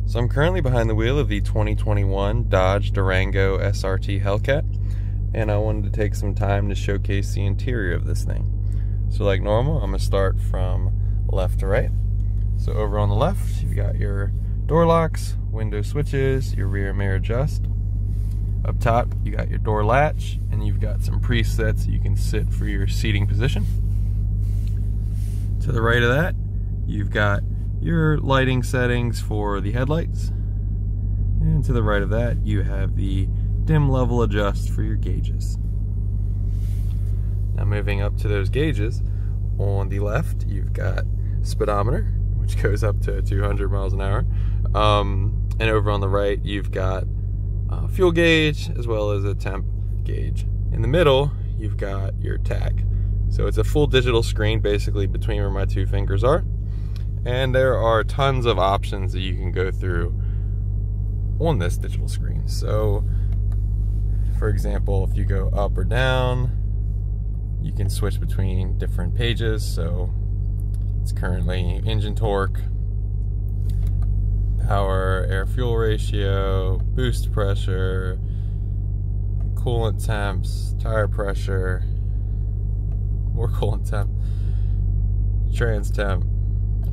So I'm currently behind the wheel of the 2021 Dodge Durango SRT Hellcat, and I wanted to take some time to showcase the interior of this thing. So like normal, I'm going to start from left to right. So over on the left, you've got your door locks, window switches, your rear mirror adjust. Up top, you got your door latch, and you've got some presets you can sit for your seating position. To the right of that, you've got your lighting settings for the headlights. And to the right of that, you have the dim level adjust for your gauges. Now moving up to those gauges, on the left, you've got speedometer, which goes up to 200 miles an hour. And over on the right, you've got fuel gauge as well as a temp gauge. In the middle, you've got your tach. So it's a full digital screen basically between where my two fingers are. And there are tons of options that you can go through on this digital screen. So for example, if you go up or down, you can switch between different pages. So it's currently engine torque, power, air fuel ratio, boost pressure, coolant temps, tire pressure, more coolant temp, trans temp,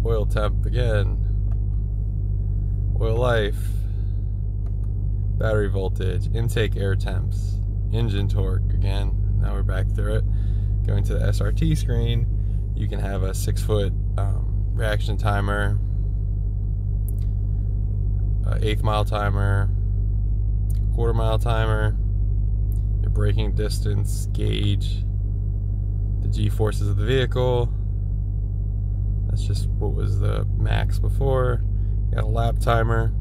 oil temp again, oil life, battery voltage, intake air temps, engine torque again. Now we're back through it. Going to the SRT screen, you can have a 6-foot reaction timer, eighth mile timer, quarter mile timer, your braking distance gauge, the G-forces of the vehicle. That's just what was the max before. You got a lap timer,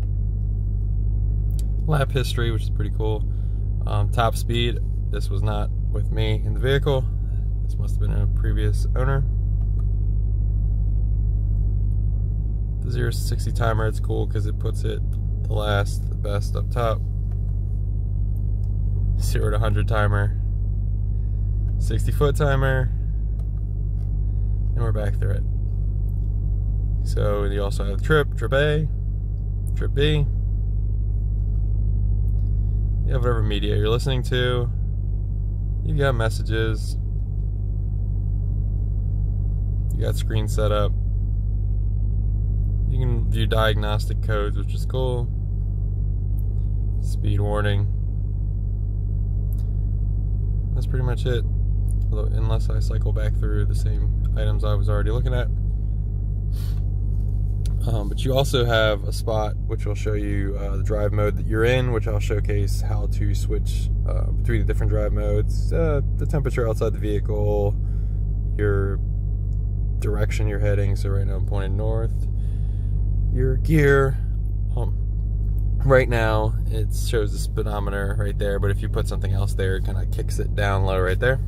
lap history, which is pretty cool. Top speed, this was not with me in the vehicle. This must have been a previous owner. The 0 to 60 timer, it's cool because it puts it the best up top. 0 to 100 timer, 60-foot timer, and we're back through it. So you also have trip A, trip B. You have whatever media you're listening to. You've got messages. You got screen setup. You can view diagnostic codes, which is cool. Speed warning. That's pretty much it. Unless I cycle back through the same items I was already looking at. But you also have a spot which will show you the drive mode that you're in, which I'll showcase how to switch between the different drive modes, the temperature outside the vehicle, your direction you're heading. So right now I'm pointed north. Your gear. Right now it shows the speedometer right there, but if you put something else there, it kind of kicks it down low right there.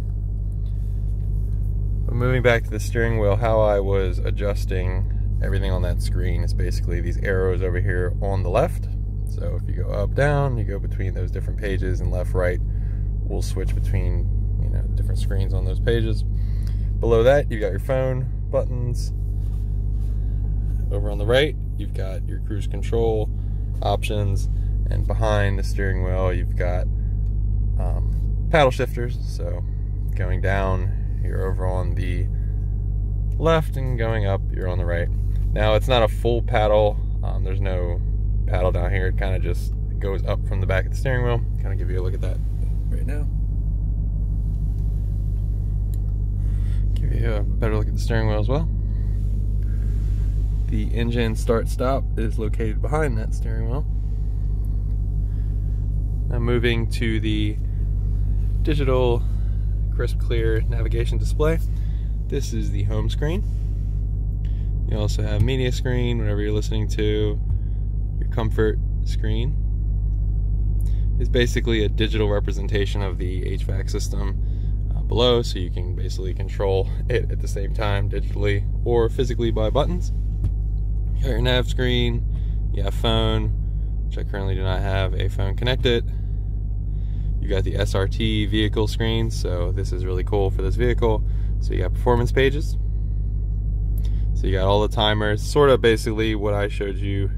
But moving back to the steering wheel, how I was adjusting everything on that screen is basically these arrows over here on the left. So if you go up, down, you go between those different pages, and left, right, we'll switch between, you know, different screens on those pages. Below that, you've got your phone buttons. Over on the right, you've got your cruise control options, and behind the steering wheel, you've got paddle shifters. So going down, you're over on the left, and going up, you're on the right. Now it's not a full paddle. There's no paddle down here. It kind of just goes up from the back of the steering wheel. Kind of give you a look at that right now. Give you a better look at the steering wheel as well. The engine start-stop is located behind that steering wheel. Now moving to the digital crisp clear navigation display. This is the home screen. You also have media screen, whatever you're listening to. Your comfort screen is basically a digital representation of the HVAC system below, so you can basically control it at the same time digitally or physically by buttons. You got your nav screen, you have phone, which I currently do not have a phone connected. You got the SRT vehicle screen, so this is really cool for this vehicle. So you got performance pages. So you got all the timers, sort of basically what I showed you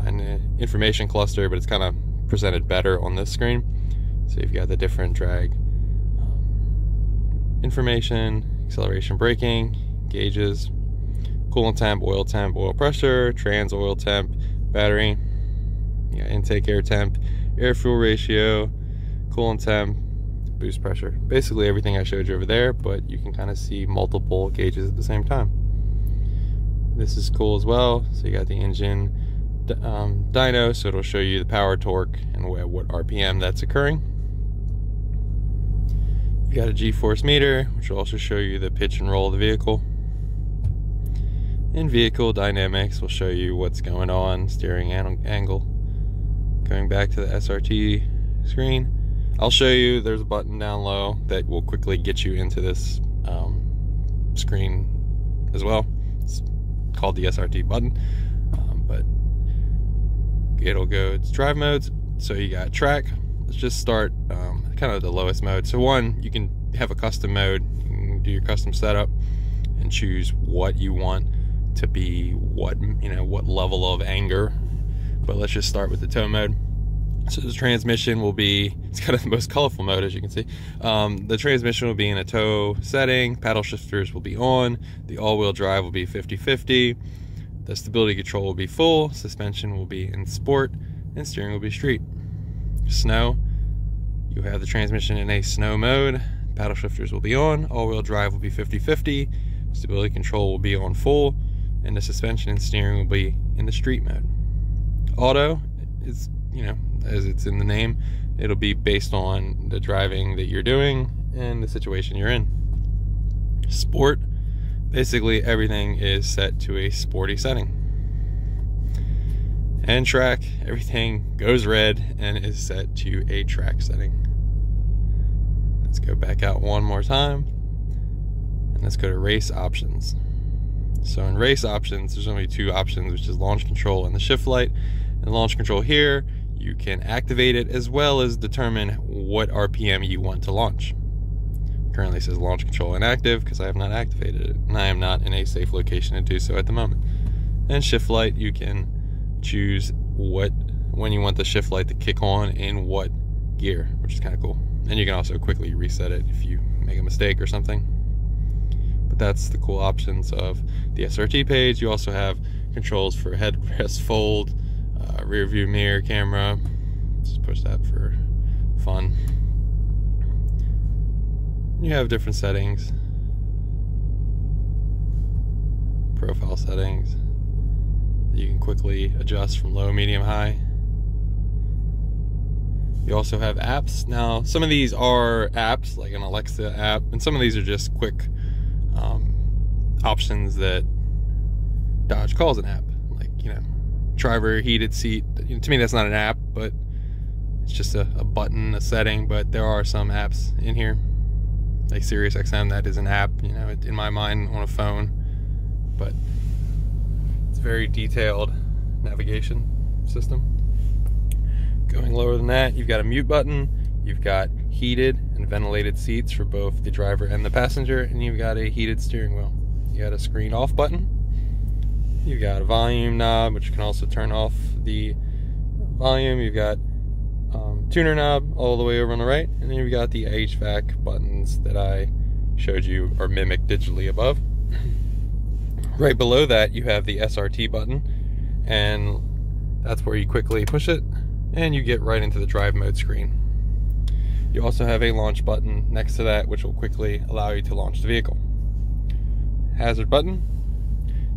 in information cluster, but it's kind of presented better on this screen. So you've got the different drag information, acceleration, braking, gauges, coolant temp, oil pressure, trans oil temp, battery, intake air temp, air fuel ratio, coolant temp, boost pressure. Basically everything I showed you over there, but you can kind of see multiple gauges at the same time. This is cool as well. So you got the engine dyno, so it'll show you the power, torque, and what RPM that's occurring. You got a G-force meter, which will also show you the pitch and roll of the vehicle. And vehicle dynamics will show you what's going on, steering angle. Going back to the SRT screen, I'll show you there's a button down low that will quickly get you into this screen as well. It's called the SRT button, but it'll go to drive modes. So you got track. Let's just start kind of the lowest mode. So one, you can have a custom mode. You can do your custom setup and choose what you want to be, what level of anger. But let's just start with the tow mode. So the transmission will be, it's kind of the most colorful mode, as you can see. The transmission will be in a tow setting, paddle shifters will be on, the all-wheel drive will be 50-50, the stability control will be full, suspension will be in sport, and steering will be street. Snow, you have the transmission in a snow mode, paddle shifters will be on, all-wheel drive will be 50-50, stability control will be on full, and the suspension and steering will be in the street mode. Auto is, as it's in the name, it'll be based on the driving that you're doing and the situation you're in. Sport, basically everything is set to a sporty setting. And track, everything goes red and is set to a track setting. Let's go back out one more time and let's go to race options. So in race options, there's only two options, which is launch control and the shift light. And launch control here, you can activate it as well as determine what RPM you want to launch. Currently says launch control inactive because I have not activated it, and I am not in a safe location to do so at the moment. And shift light, you can choose when you want the shift light to kick on in what gear, which is kind of cool. And you can also quickly reset it if you make a mistake or something. But that's the cool options of the SRT page. You also have controls for headrest fold, rear view mirror camera. Just push that for fun. You have different settings, profile settings that you can quickly adjust from low, medium, high. You also have apps. Now some of these are apps like an Alexa app, and some of these are just quick options that Dodge calls an app, like driver heated seat. To me that's not an app, but it's just a button, a setting. But there are some apps in here, like SiriusXM, that is an app, in my mind, on a phone. But it's a very detailed navigation system. Going lower than that, you've got a mute button, you've got heated and ventilated seats for both the driver and the passenger, and you've got a heated steering wheel. You got a screen off button, you've got a volume knob, which can also turn off the volume, you've got tuner knob all the way over on the right, and then you've got the HVAC buttons that I showed you or mimicked digitally above. Right below that you have the SRT button, and that's where you quickly push it and you get right into the drive mode screen. You also have a launch button next to that, which will quickly allow you to launch the vehicle. Hazard button,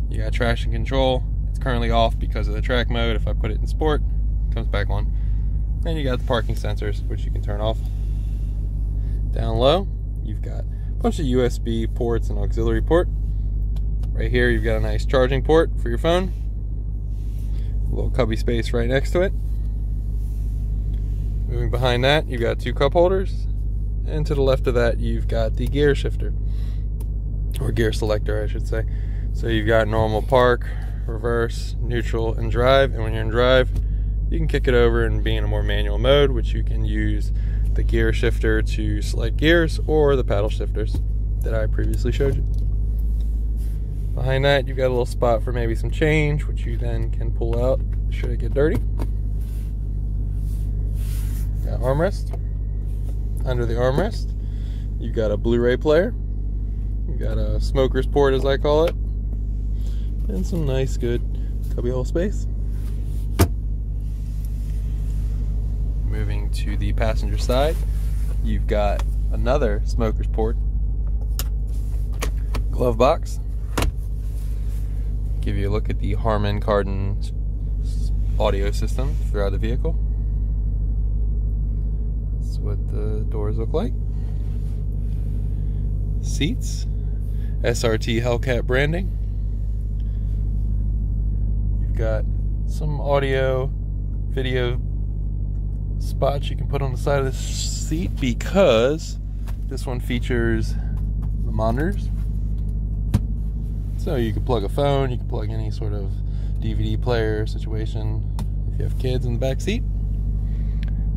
you got traction control. It's currently off because of the track mode. If I put it in sport, it comes back on. And you got the parking sensors, which you can turn off. Down low, you've got a bunch of USB ports and auxiliary port. Right here, you've got a nice charging port for your phone. A little cubby space right next to it. Moving behind that, you've got two cup holders. And to the left of that, you've got the gear shifter. Or gear selector, I should say. So you've got normal, park, reverse, neutral, and drive. And when you're in drive, you can kick it over and be in a more manual mode, which you can use the gear shifter to select gears or the paddle shifters that I previously showed you. Behind that, you've got a little spot for maybe some change, which you then can pull out should it get dirty. Got armrest. Under the armrest, you've got a Blu-ray player. You've got a smoker's port, as I call it, and some nice, good cubbyhole space. Moving to the passenger side, you've got another smoker's port, glove box. Give you a look at the Harman Kardon audio system throughout the vehicle. That's what the doors look like. Seats, SRT Hellcat branding. You've got some audio, video spots you can put on the side of the seat because this one features the monitors. So you can plug a phone, you can plug any sort of DVD player situation if you have kids in the back seat,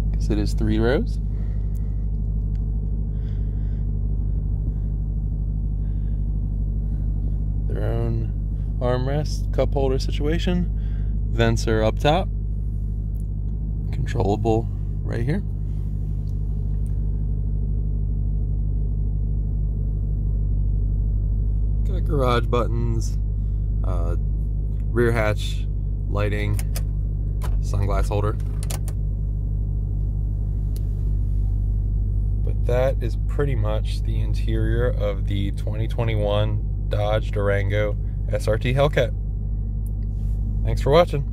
because it is 3 rows. Their own armrest, cup holder situation. Vents are up top, controllable right here. Got garage buttons, rear hatch lighting, sunglass holder. But that is pretty much the interior of the 2021 Dodge Durango SRT Hellcat. Thanks for watching.